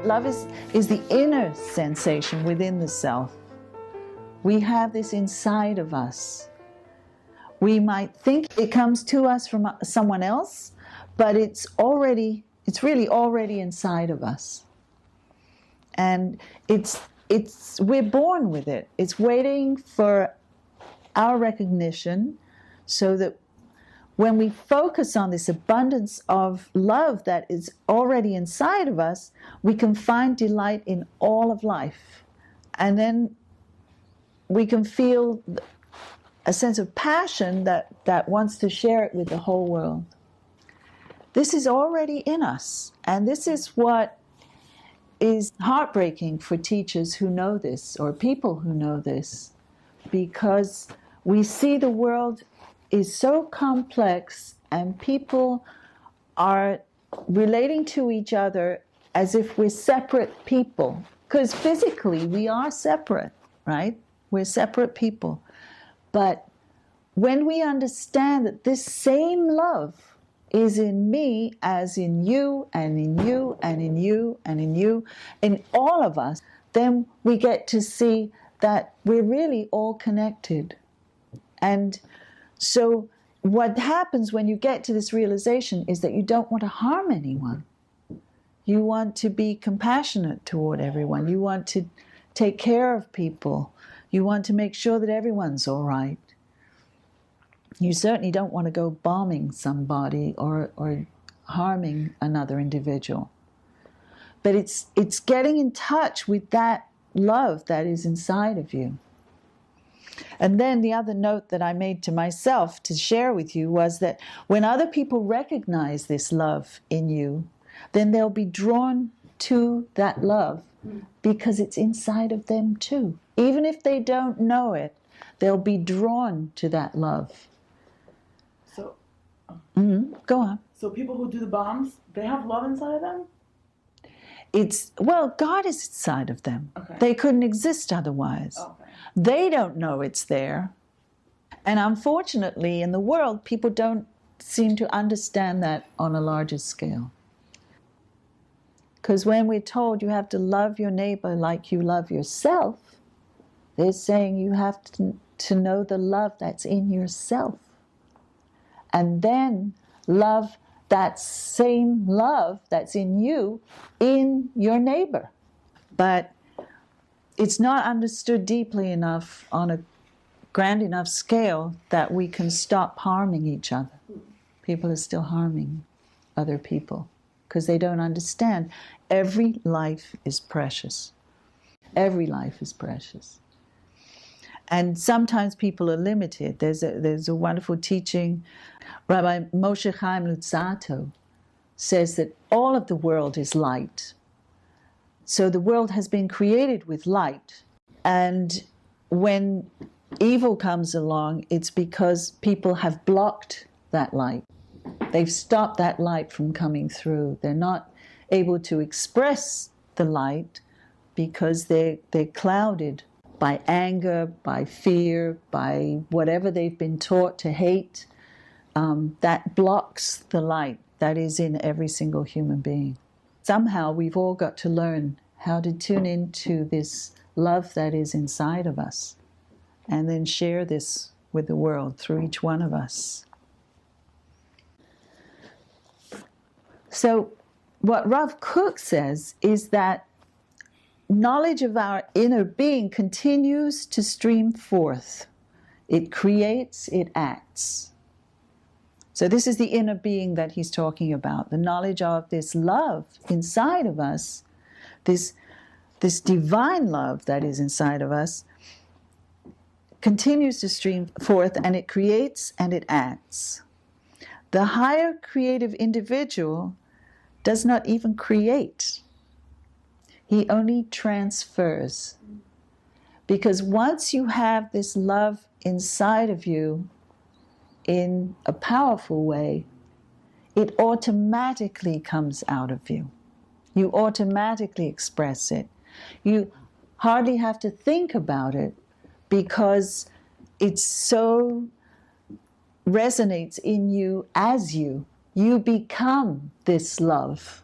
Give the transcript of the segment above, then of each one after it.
Love is the inner sensation within the self. We have this inside of us. We might think it comes to us from someone else, but it's really already inside of us. And we're born with it. It's waiting for our recognition so that when we focus on this abundance of love that is already inside of us, we can find delight in all of life. And then we can feel a sense of passion that wants to share it with the whole world. This is already in us. And this is what is heartbreaking for teachers who know this, or people who know this, because we see the world is so complex and people are relating to each other as if we're separate people. Because physically we are separate, right? We're separate people. But when we understand that this same love is in me as in you and in you and in you and in you, in all of us, then we get to see that we're really all connected. And so what happens when you get to this realization is that you don't want to harm anyone. You want to be compassionate toward everyone. You want to take care of people. You want to make sure that everyone's all right. You certainly don't want to go bombing somebody or harming another individual. But it's getting in touch with that love that is inside of you. And then the other note that I made to myself to share with you was that when other people recognize this love in you, then they'll be drawn to that love because it's inside of them too. Even if they don't know it, they'll be drawn to that love. So, Go on. So people who do the bombs, they have love inside of them? God is inside of them. Okay. They couldn't exist otherwise. Okay. They don't know it's there. And unfortunately, in the world, people don't seem to understand that on a larger scale. Because when we're told you have to love your neighbor like you love yourself, they're saying you have to know the love that's in yourself. And then love that same love that's in you in your neighbor. But it's not understood deeply enough on a grand enough scale that we can stop harming each other. People are still harming other people because they don't understand. Every life is precious. Every life is precious. And sometimes people are limited. There's a wonderful teaching. Rabbi Moshe Chaim Luzzatto says that all of the world is light. So the world has been created with light. And when evil comes along, it's because people have blocked that light. They've stopped that light from coming through. They're not able to express the light because they're clouded by anger, by fear, by whatever they've been taught to hate. That blocks the light that is in every single human being. Somehow we've all got to learn how to tune into this love that is inside of us and then share this with the world through each one of us. So what Rav Kook says is that knowledge of our inner being continues to stream forth. It creates, it acts. So this is the inner being that he's talking about, the knowledge of this love inside of us, this divine love that is inside of us, continues to stream forth, and it creates and it acts. The higher creative individual does not even create. He only transfers. Because once you have this love inside of you in a powerful way, it automatically comes out of you. You automatically express it. You hardly have to think about it because it so resonates in you as you. You become this love.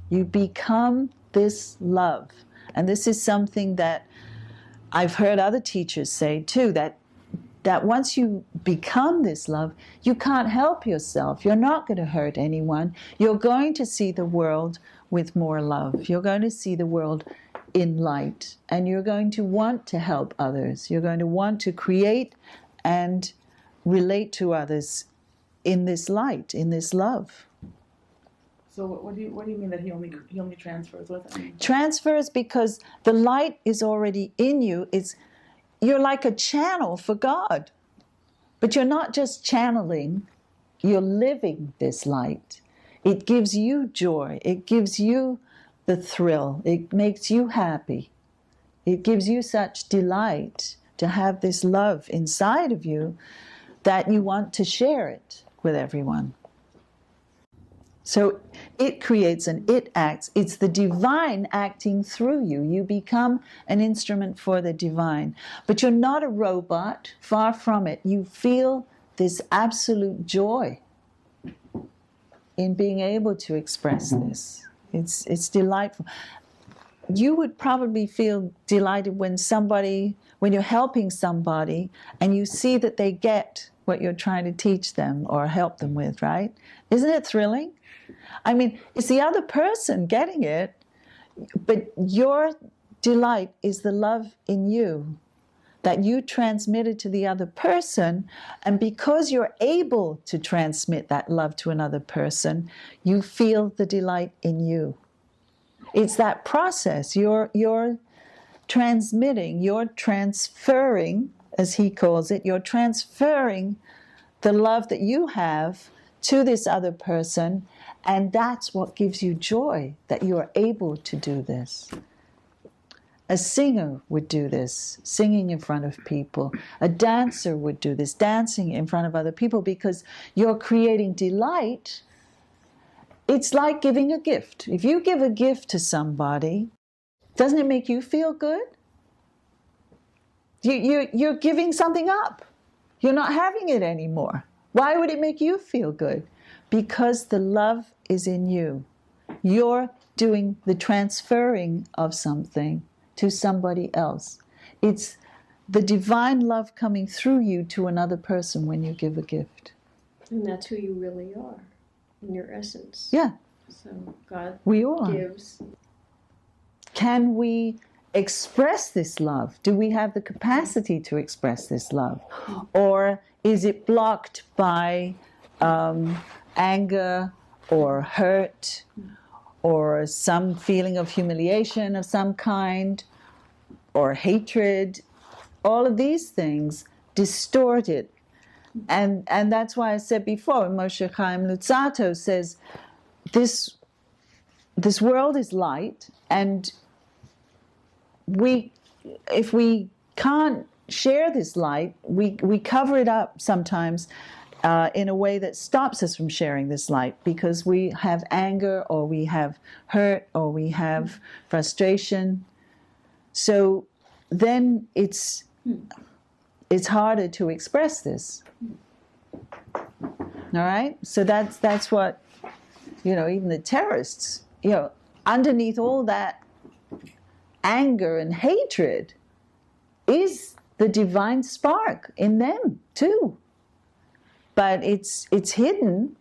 You become this love. And this is something that I've heard other teachers say too, that once you become this love, you can't help yourself. You're not going to hurt anyone. You're going to see the world with more love. You're going to see the world in light. And you're going to want to help others. You're going to want to create and relate to others in this light, in this love. So what do you mean that he only transfers? What does that mean? Transfers because the light is already in you. You're like a channel for God. But you're not just channeling, you're living this light. It gives you joy. It gives you the thrill. It makes you happy. It gives you such delight to have this love inside of you that you want to share it with everyone. So it creates and it acts. It's the divine acting through you. You become an instrument for the divine. But you're not a robot, far from it. You feel this absolute joy in being able to express this. It's delightful. You would probably feel delighted when you're helping somebody and you see that they get what you're trying to teach them or help them with, right? Isn't it thrilling? I mean, it's the other person getting it, but your delight is the love in you that you transmitted to the other person, and because you're able to transmit that love to another person, you feel the delight in you. It's that process. You're transmitting, you're transferring, as he calls it, you're transferring the love that you have to this other person, and that's what gives you joy, that you are able to do this. A singer would do this, singing in front of people. A dancer would do this, dancing in front of other people, because you're creating delight. It's like giving a gift. If you give a gift to somebody, doesn't it make you feel good? You're giving something up. You're not having it anymore. Why would it make you feel good? Because the love is in you. You're doing the transferring of something to somebody else. It's the divine love coming through you to another person when you give a gift. And that's who you really are, in your essence. Yeah. So God We all are. gives. Can we express this love? Do we have the capacity to express this love? Or is it blocked by anger or hurt or some feeling of humiliation of some kind or hatred? All of these things distort it. And that's why I said before, Moshe Chaim Luzzatto says, this world is light, and if we can't share this light, we cover it up sometimes in a way that stops us from sharing this light, because we have anger or we have hurt or we have frustration. So then it's harder to express this. All right? So that's what, even the terrorists, underneath all that anger and hatred is the divine spark in them too. But it's hidden,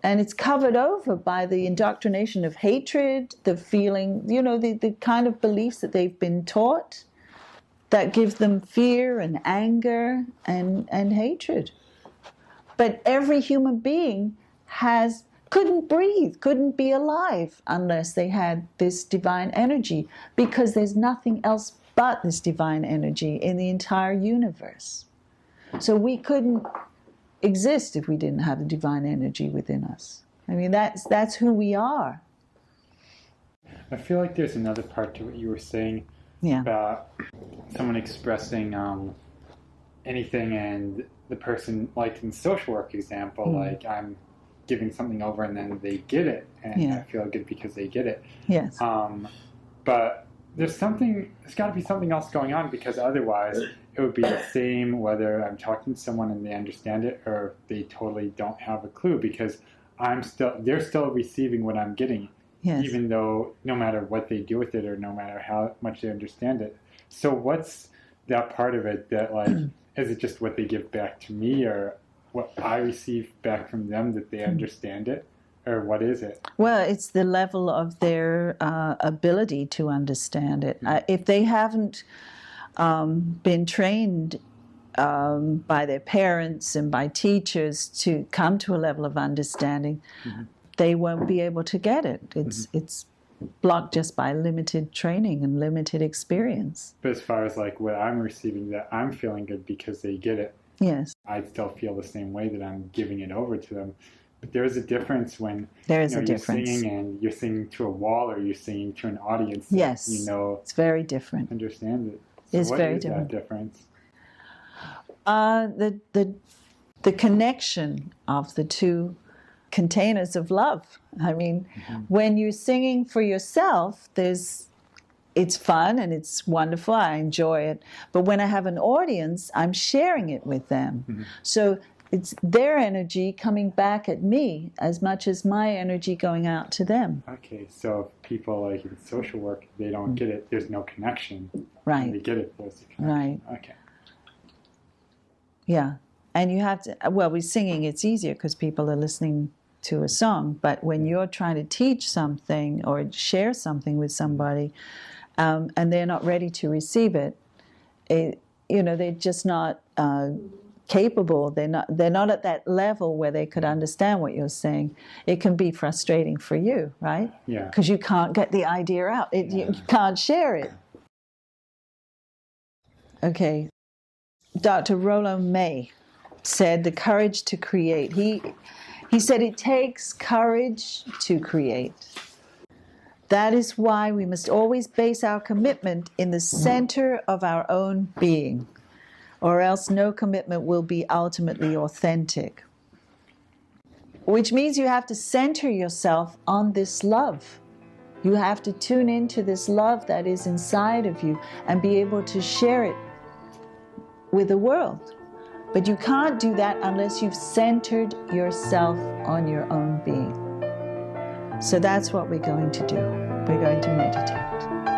and it's covered over by the indoctrination of hatred, the feeling, the kind of beliefs that they've been taught that give them fear and anger and hatred. But every human being couldn't breathe, couldn't be alive unless they had this divine energy, because there's nothing else but this divine energy in the entire universe. So we couldn't exist if we didn't have the divine energy within us. I mean, that's who we are. I feel like there's another part to what you were saying about someone expressing anything, and the person, like in social work example, like I'm giving something over and then they get it, and I feel good because they get it. Yes. But there's got to be something else going on, because otherwise it would be the same whether I'm talking to someone and they understand it or they totally don't have a clue, because they're still receiving what I'm getting. Yes. even though no matter what they do with it or no matter how much they understand it. So what's that part of it that, like, is it just what they give back to me or what I receive back from them that they understand it? Or what is it? Well, it's the level of their ability to understand it. If they haven't been trained by their parents and by teachers to come to a level of understanding, they won't be able to get it. It's blocked just by limited training and limited experience. But as far as like what I'm receiving, that I'm feeling good because they get it. Yes. I still feel the same way that I'm giving it over to them. But there is a difference when there is a you're difference. Singing and you're singing to a wall or you're singing to an audience that yes. It's very different. Understand it. So it's what very is different. That difference? The connection of the two containers of love. I mean, when you're singing for yourself, it's fun and it's wonderful. I enjoy it. But when I have an audience, I'm sharing it with them. So it's their energy coming back at me as much as my energy going out to them. Okay, so if people like in social work, they don't get it, there's no connection. Right. When they get it, there's a connection. Right. Okay. Yeah. And you have to, well, with singing, it's easier because people are listening to a song. But when you're trying to teach something or share something with somebody, and they're not ready to receive it, they're just not capable. They're not at that level where they could understand what you're saying. It can be frustrating for you, right? Yeah. Because you can't get the idea out. You can't share it. Okay. Dr. Rollo May said the courage to create. He said it takes courage to create. That is why we must always base our commitment in the center of our own being, or else no commitment will be ultimately authentic. Which means you have to center yourself on this love. You have to tune into this love that is inside of you and be able to share it with the world. But you can't do that unless you've centered yourself on your own being. So that's what we're going to do. We're going to meditate.